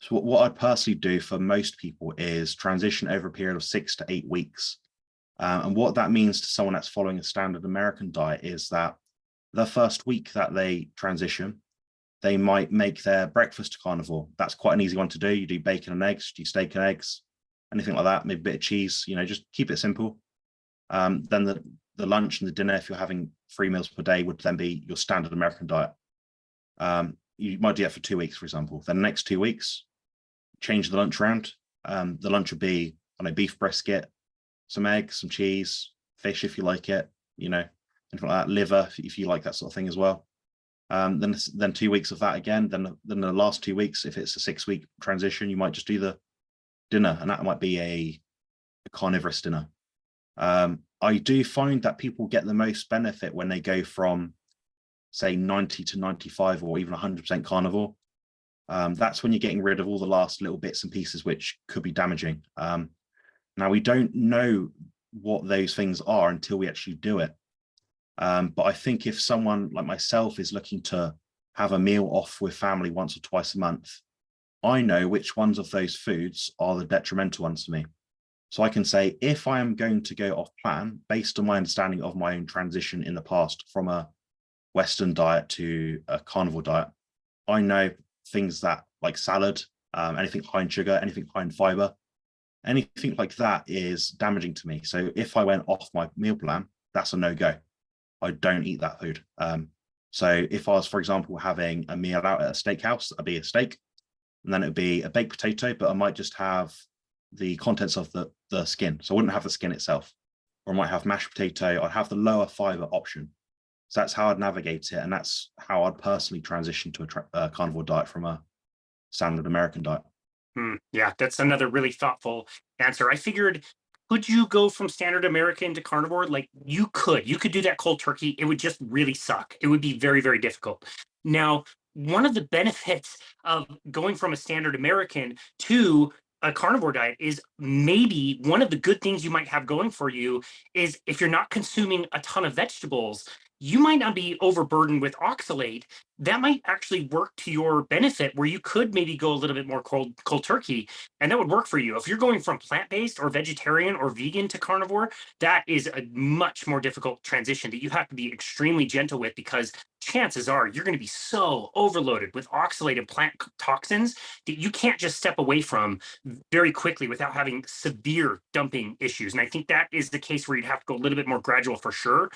So what I'd personally do for most people is transition over a period of 6 to 8 weeks. And what that means to someone that's following a standard American diet is that the first week that they transition, they might make their breakfast carnivore. That's quite an easy one to do. You do bacon and eggs, do steak and eggs, anything like that, maybe a bit of cheese, just keep it simple. Then the lunch and the dinner, if you're having 3 meals per day, would then be your standard American diet. You might do that for 2 weeks, for example. Then the next 2 weeks, change the lunch around. The lunch would be on a beef brisket, some eggs, some cheese, fish if you like it, anything like that, liver if you like that sort of thing as well. Then 2 weeks of that again. Then the last 2 weeks, if it's a 6-week transition, you might just do the dinner, and that might be a carnivorous dinner. I do find that people get the most benefit when they go from, say, 90 to 95 or even 100% carnivore. That's when you're getting rid of all the last little bits and pieces which could be damaging. Now, we don't know what those things are until we actually do it. But I think if someone like myself is looking to have a meal off with family once or twice a month, I know which ones of those foods are the detrimental ones for me. So I can say, if I am going to go off plan, based on my understanding of my own transition in the past from a Western diet to a carnivore diet, I know things that like salad, anything high in sugar, anything high in fiber, anything like that is damaging to me. So if I went off my meal plan, that's a no-go. I don't eat that food. So if I was, for example, having a meal out at a steakhouse, that'd be a steak, and then it would be a baked potato, but I might just have the contents of the skin. So I wouldn't have the skin itself, or I might have mashed potato. I'd have the lower fiber option. So that's how I'd navigate it. And that's how I'd personally transition to a carnivore diet from a standard American diet. Yeah, that's another really thoughtful answer. I figured, could you go from standard American to carnivore? Like you could do that cold turkey. It would just really suck. It would be very, very difficult. Now, one of the benefits of going from a standard American to a carnivore diet is maybe one of the good things you might have going for you is if you're not consuming a ton of vegetables, you might not be overburdened with oxalate. That might actually work to your benefit where you could maybe go a little bit more cold turkey, and that would work for you. If you're going from plant-based or vegetarian or vegan to carnivore, that is a much more difficult transition that you have to be extremely gentle with, because chances are you're going to be so overloaded with oxalated plant toxins that you can't just step away from very quickly without having severe dumping issues. And I think that is the case where you'd have to go a little bit more gradual for sure.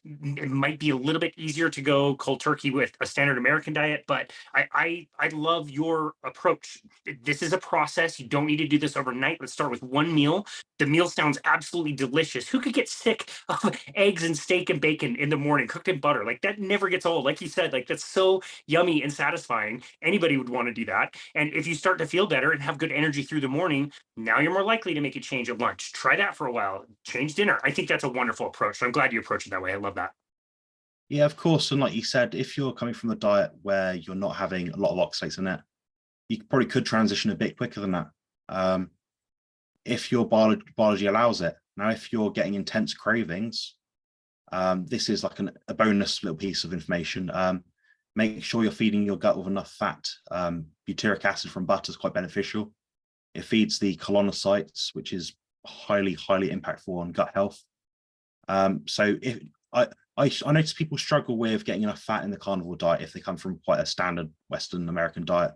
It might be a little bit easier to go cold turkey with a standard American diet, but I love your approach. This is a process. You don't need to do this overnight. Let's start with one meal. The meal sounds absolutely delicious. Who could get sick of eggs and steak and bacon in the morning, cooked in butter? Like that never gets old. Like you said, like that's so yummy and satisfying. Anybody would want to do that. And if you start to feel better and have good energy through the morning, now you're more likely to make a change at lunch. Try that for a while. Change dinner. I think that's a wonderful approach. So I'm glad you approach it that way. I love that. Yeah, of course. And like you said, if you're coming from a diet where you're not having a lot of oxalates in it, you probably could transition a bit quicker than that. If your biology allows it. Now, if you're getting intense cravings, this is like a bonus little piece of information. Make sure you're feeding your gut with enough fat. Butyric acid from butter is quite beneficial. It feeds the colonocytes, which is highly, highly impactful on gut health. So I notice people struggle with getting enough fat in the carnivore diet if they come from quite a standard Western American diet.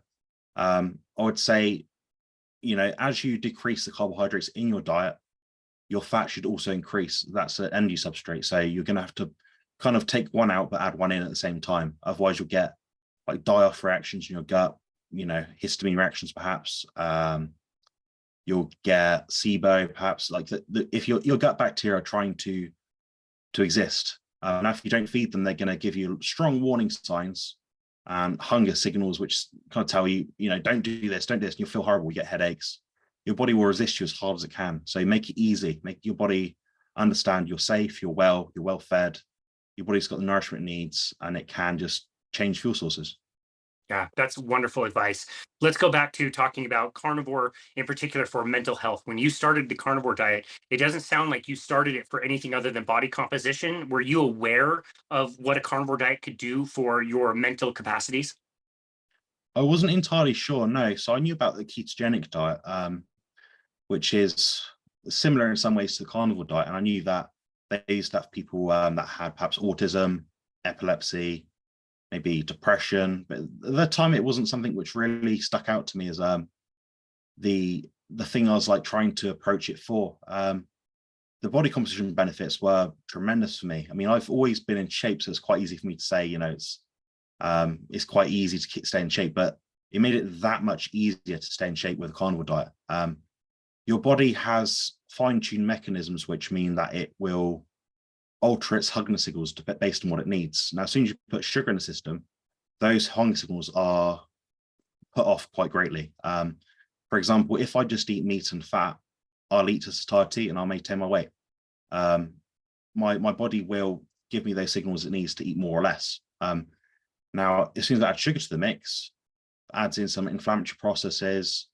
I would say, as you decrease the carbohydrates in your diet, your fat should also increase. That's an energy substrate. So you're going to have to kind of take one out, but add one in at the same time. Otherwise, you'll get like die-off reactions in your gut, histamine reactions, perhaps. You'll get SIBO, perhaps. Like if your gut bacteria are trying to exist, now if you don't feed them, they're going to give you strong warning signs and hunger signals, which kind of tell you, don't do this, don't do this, and you'll feel horrible, you get headaches. Your body will resist you as hard as it can. So make it easy, make your body understand you're safe, you're well fed, your body's got the nourishment it needs, and it can just change fuel sources. Yeah, that's wonderful advice. Let's go back to talking about carnivore in particular for mental health. When you started the carnivore diet, it doesn't sound like you started it for anything other than body composition. Were you aware of what a carnivore diet could do for your mental capacities? I wasn't entirely sure, no. So I knew about the ketogenic diet, which is similar in some ways to the carnivore diet. And I knew that they used to have people that had perhaps autism, epilepsy, maybe depression. But at the time, it wasn't something which really stuck out to me as the thing I was like trying to approach it for. The body composition benefits were tremendous for me. I mean, I've always been in shape, so it's quite easy for me to say, it's quite easy to stay in shape, but it made it that much easier to stay in shape with a carnivore diet. Your body has fine-tuned mechanisms which mean that it will alter its hunger signals based on what it needs. Now, as soon as you put sugar in the system, those hunger signals are put off quite greatly. For example, if I just eat meat and fat, I'll eat to satiety and I'll maintain my weight. My body will give me those signals it needs to eat more or less. Now, as soon as I add sugar to the mix, adds in some inflammatory processes,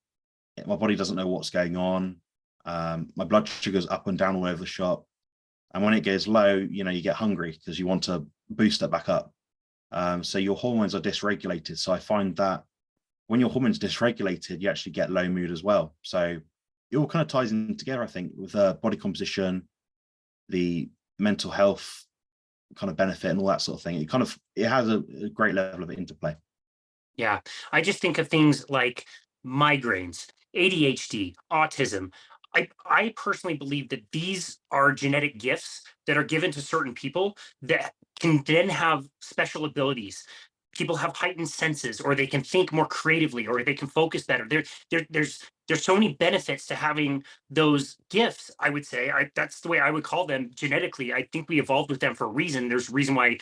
my body doesn't know what's going on. My blood sugar's up and down all over the shop. And when it goes low, you get hungry because you want to boost that back up. So your hormones are dysregulated. So I find that when your hormones are dysregulated, you actually get low mood as well. So it all kind of ties in together, I think, with body composition, the mental health kind of benefit and all that sort of thing. It has a great level of interplay. Yeah, I just think of things like migraines, ADHD, autism. I personally believe that these are genetic gifts that are given to certain people that can then have special abilities. People have heightened senses, or they can think more creatively, or they can focus better. There's so many benefits to having those gifts. I would say that's the way I would call them genetically. I think we evolved with them for a reason. There's a reason why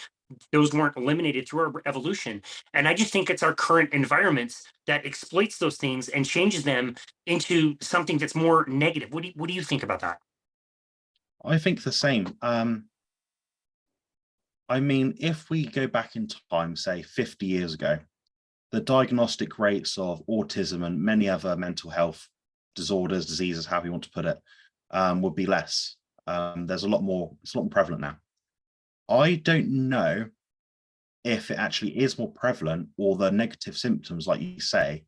those weren't eliminated through our evolution. And I just think it's our current environments that exploits those things and changes them into something that's more negative. What do you think about that? I think the same. I mean, if we go back in time, say 50 years ago, the diagnostic rates of autism and many other mental health disorders, diseases, however you want to put it, would be less. There's a lot more, it's a lot more prevalent now. I don't know if it actually is more prevalent or the negative symptoms, like you say,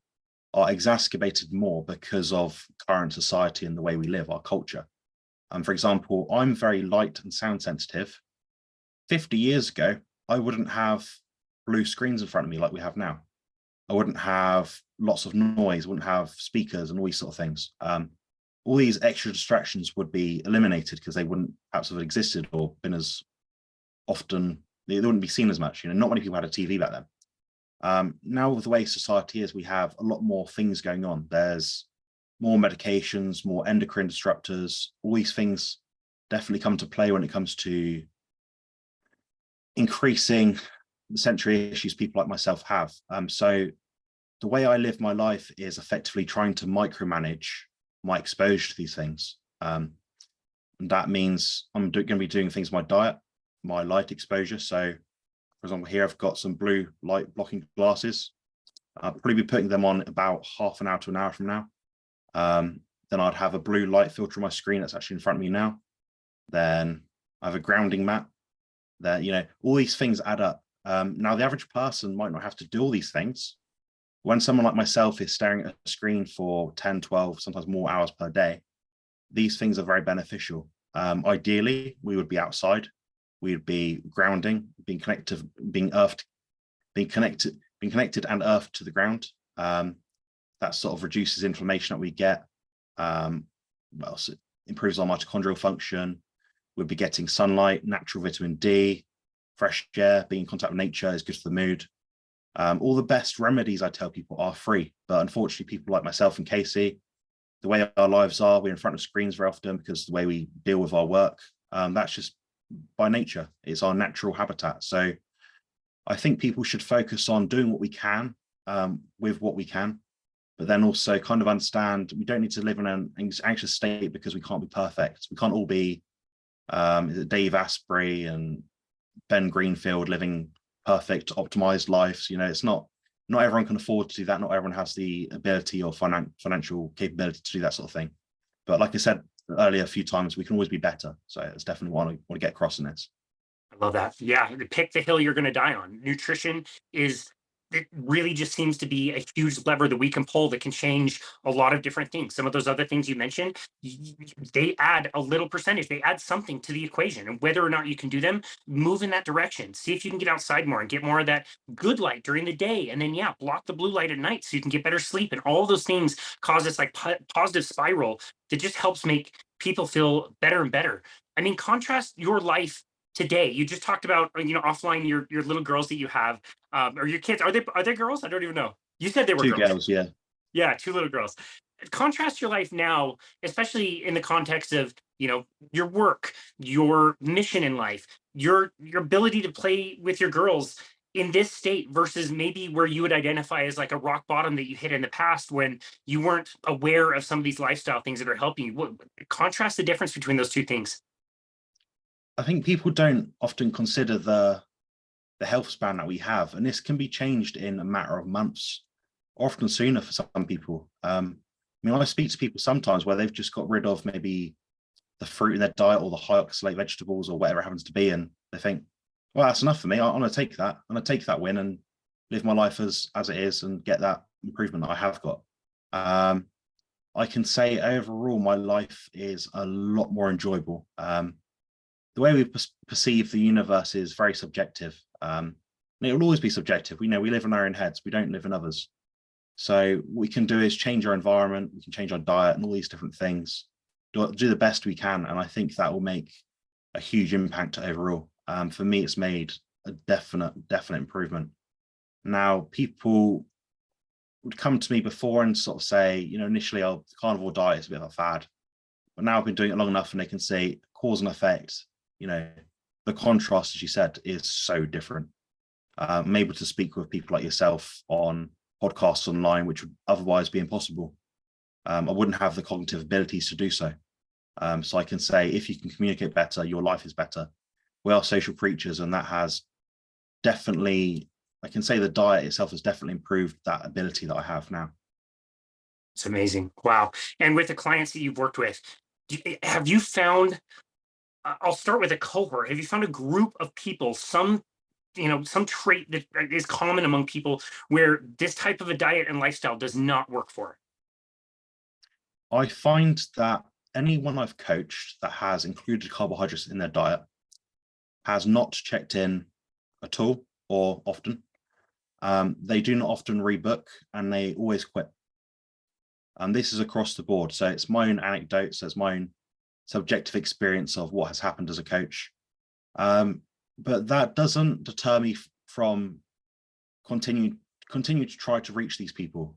are exacerbated more because of current society and the way we live, our culture. For example, I'm very light and sound sensitive. 50 years ago, I wouldn't have blue screens in front of me like we have now. I wouldn't have lots of noise, wouldn't have speakers and all these sort of things. All these extra distractions would be eliminated because they wouldn't perhaps have existed or been as often, they wouldn't be seen as much. Not many people had a TV back then. Now with the way society is, we have a lot more things going on. There's more medications, more endocrine disruptors. All these things definitely come to play when it comes to increasing the sensory issues people like myself have. So the way I live my life is effectively trying to micromanage my exposure to these things. And that means I'm going to be doing things with my diet, my light exposure. So for example, here I've got some blue light blocking glasses. I'll probably be putting them on about half an hour to an hour from now. Then I'd have a blue light filter on my screen that's actually in front of me now. Then I have a grounding mat. That, all these things add up. Now, the average person might not have to do all these things. When someone like myself is staring at a screen for 10, 12, sometimes more hours per day, these things are very beneficial. Ideally, we would be outside. we'd be grounding, being connected, being earthed, being connected and earthed to the ground. That sort of reduces inflammation that we get. What else? It improves our mitochondrial function. We'll be getting sunlight, natural vitamin D, fresh air, being in contact with nature is good for the mood. All the best remedies I tell people are free, but unfortunately people like myself and Casey, the way our lives are, we're in front of screens very often because the way we deal with our work, that's just by nature. It's our natural habitat. So I think people should focus on doing what we can with what we can, but then also kind of understand we don't need to live in an anxious state because we can't be perfect. We can't all be Dave Asprey and Ben Greenfield living perfect, optimized lives. It's not everyone can afford to do that. Not everyone has the ability or financial capability to do that sort of thing. But like I said earlier a few times, we can always be better. So it's definitely what I want to get across in this. I love that. Yeah, pick the hill you're going to die on. Nutrition is it really just seems to be a huge lever that we can pull that can change a lot of different things. Some of those other things you mentioned, they add a little percentage, they add something to the equation. And whether or not you can do them, move in that direction. See if you can get outside more and get more of that good light during the day. And then, yeah, block the blue light at night so you can get better sleep. And all those things cause this like positive spiral that just helps make people feel better and better. I mean, contrast your life today. You just talked about offline your little girls that you have, or your kids. Are they girls? I don't even know. You said they were Two girls. girls, yeah. Yeah, two little girls. Contrast your life now, especially in the context of your work, your mission in life, your ability to play with your girls in this state versus maybe where you would identify as like a rock bottom that you hit in the past when you weren't aware of some of these lifestyle things that are helping you. Contrast the difference between those two things. I think people don't often consider the health span that we have, and this can be changed in a matter of months, often sooner for some people. I speak to people sometimes where they've just got rid of maybe the fruit in their diet or the high oxalate vegetables or whatever it happens to be, and they think, well, that's enough for me. I'm going to take that. I'm going to take that win and live my life as it is and get that improvement that I have got. I can say overall my life is a lot more enjoyable. The way we perceive the universe is very subjective. And it will always be subjective. We live in our own heads. We don't live in others. So what we can do is change our environment. We can change our diet and all these different things. Do the best we can. And I think that will make a huge impact overall. For me, it's made a definite improvement. Now, people would come to me before and sort of say, initially, the carnivore diet is a bit of a fad. But now I've been doing it long enough and they can say cause and effect. The contrast, as you said, is so different. I'm able to speak with people like yourself on podcasts online, which would otherwise be impossible. I wouldn't have the cognitive abilities to do so. So I can say, if you can communicate better, your life is better. We are social creatures, and that has definitely, I can say the diet itself has definitely improved that ability that I have now. It's amazing. Wow. And with the clients that you've worked with, have you found, I'll start with a cohort. Have you found a group of people, some trait that is common among people where this type of a diet and lifestyle does not work for? I find that anyone I've coached that has included carbohydrates in their diet has not checked in at all or often. They do not often rebook and they always quit. And this is across the board. So it's my own anecdotes, it's my own subjective experience of what has happened as a coach. But that doesn't deter me from continue to try to reach these people,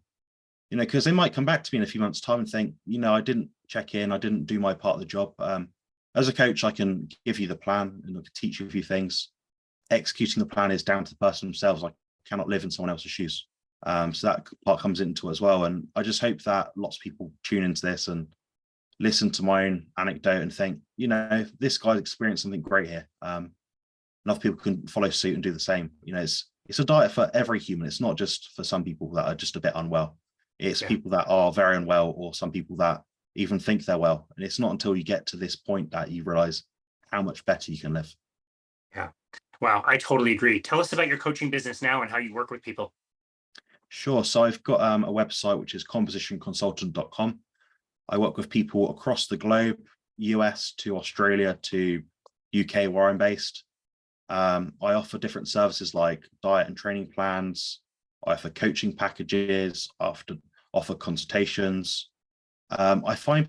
because they might come back to me in a few months' time and think, I didn't check in, I didn't do my part of the job. As a coach, I can give you the plan and I can teach you a few things. Executing the plan is down to the person themselves. I cannot live in someone else's shoes. So that part comes into it as well. And I just hope that lots of people tune into this and listen to my own anecdote and think, this guy's experienced something great here. Enough people can follow suit and do the same. It's a diet for every human. It's not just for some people that are just a bit unwell. It's people that are very unwell, or some people that even think they're well. And it's not until you get to this point that you realize how much better you can live. Yeah. Wow. I totally agree. Tell us about your coaching business now and how you work with people. Sure. So I've got a website, which is compositionconsultant.com. I work with people across the globe, US to Australia to UK, where I'm based. I offer different services like diet and training plans. I offer coaching packages. I offer consultations. I find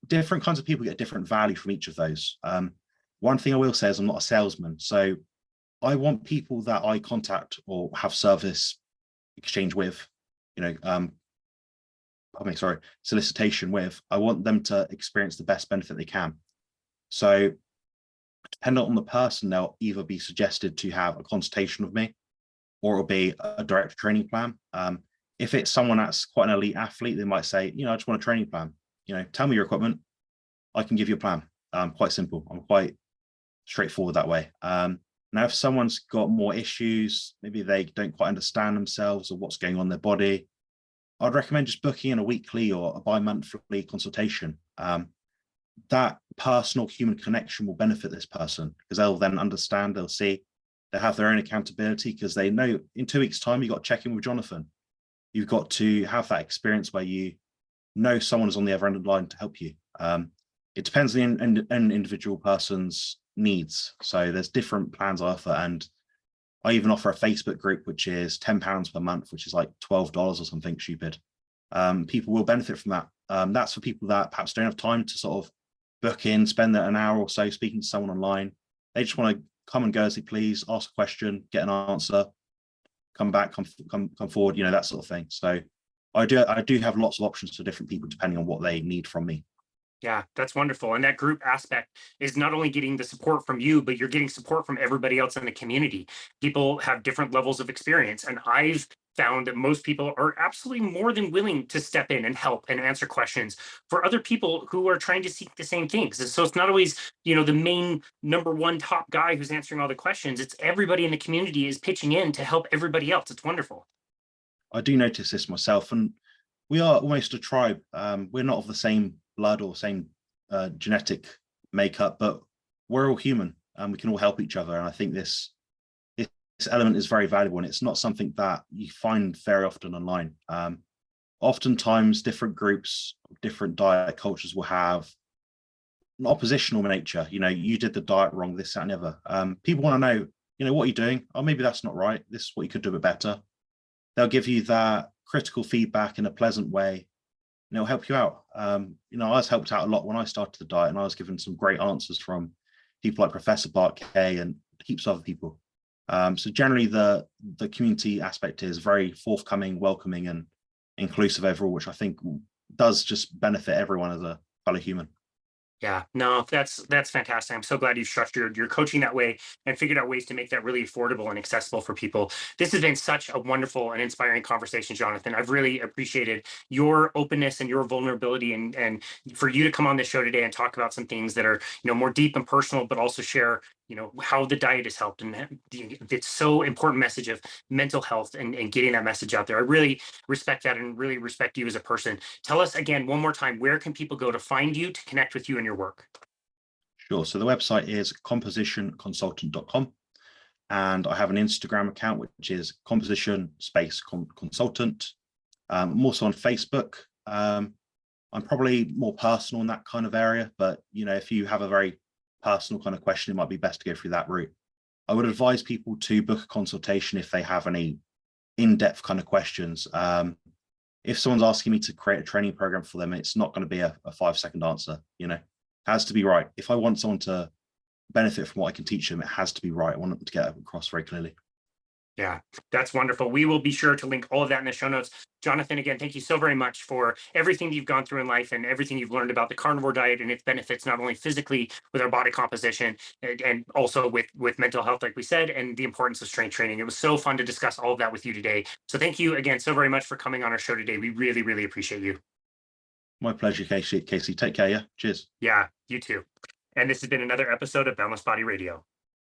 different kinds of people get different value from each of those. One thing I will say is I'm not a salesman, so I want people that I contact or have service exchange with, you know, solicitation with. I want them to experience the best benefit they can. So depending on the person, they'll either be suggested to have a consultation with me, or it'll be a direct training plan. If it's someone that's quite an elite athlete, they might say, I just want a training plan. Tell me your equipment. I can give you a plan. Quite simple. I'm quite straightforward that way. Now, if someone's got more issues, maybe they don't quite understand themselves or what's going on in their body, I'd recommend just booking in a weekly or a bi-monthly consultation. That personal human connection will benefit this person because they'll then understand, they'll see, they have their own accountability because they know in 2 weeks' time, you've got to check in with Jonathan. You've got to have that experience where you know someone is on the other end of the line to help you. It depends on an individual person's needs. So there's different plans I offer, and I even offer a Facebook group, which is £10 per month, which is like $12 or something stupid. People will benefit from that. That's for people that perhaps don't have time to sort of book in, spend an hour or so speaking to someone online. They just want to come and go as they please, ask a question, get an answer, come back, come forward, that sort of thing. So I do have lots of options for different people depending on what they need from me. Yeah, that's wonderful. And that group aspect is not only getting the support from you, but you're getting support from everybody else in the community. People have different levels of experience. And I've found that most people are absolutely more than willing to step in and help and answer questions for other people who are trying to seek the same things. And so it's not always, the main number one top guy who's answering all the questions. It's everybody in the community is pitching in to help everybody else. It's wonderful. I do notice this myself, and we are almost a tribe. We're not of the same blood or same genetic makeup, but we're all human and we can all help each other. And I think this element is very valuable, and it's not something that you find very often online. Oftentimes, different groups, different diet cultures will have an oppositional nature. You did the diet wrong, this, that, and the other. People want to know, what are you doing? Oh, maybe that's not right. This is what you could do a bit better. They'll give you that critical feedback in a pleasant way, and it'll help you out. I was helped out a lot when I started the diet, and I was given some great answers from people like Professor Bart Kay and heaps of other people. So generally, the community aspect is very forthcoming, welcoming, and inclusive overall, which I think does just benefit everyone as a fellow human. Yeah, no, that's fantastic. I'm so glad you've structured your coaching that way and figured out ways to make that really affordable and accessible for people. This has been such a wonderful and inspiring conversation, Jonathan. I've really appreciated your openness and your vulnerability, and for you to come on this show today and talk about some things that are, more deep and personal, but also share, how the diet has helped. And it's so important message of mental health and getting that message out there. I really respect that and really respect you as a person. Tell us again, one more time, where can people go to find you, to connect with you and your work? Sure. So the website is compositionconsultant.com. And I have an Instagram account, which is composition space consultant. I'm also on Facebook. I'm probably more personal in that kind of area, but if you have a very personal kind of question, it might be best to go through that route. I would advise people to book a consultation if they have any in-depth kind of questions. If someone's asking me to create a training program for them, it's not going to be a 5-second answer. It has to be right. If I want someone to benefit from what I can teach them, it has to be right. I want them to get across very clearly. Yeah, that's wonderful. We will be sure to link all of that in the show notes. Jonathan, again, thank you so very much for everything you've gone through in life and everything you've learned about the carnivore diet and its benefits, not only physically with our body composition and also with mental health, like we said, and the importance of strength training. It was so fun to discuss all of that with you today. So thank you again so very much for coming on our show today. We really, really appreciate you. My pleasure, Casey. Take care. Yeah. Cheers. Yeah, you too. And this has been another episode of Boundless Body Radio.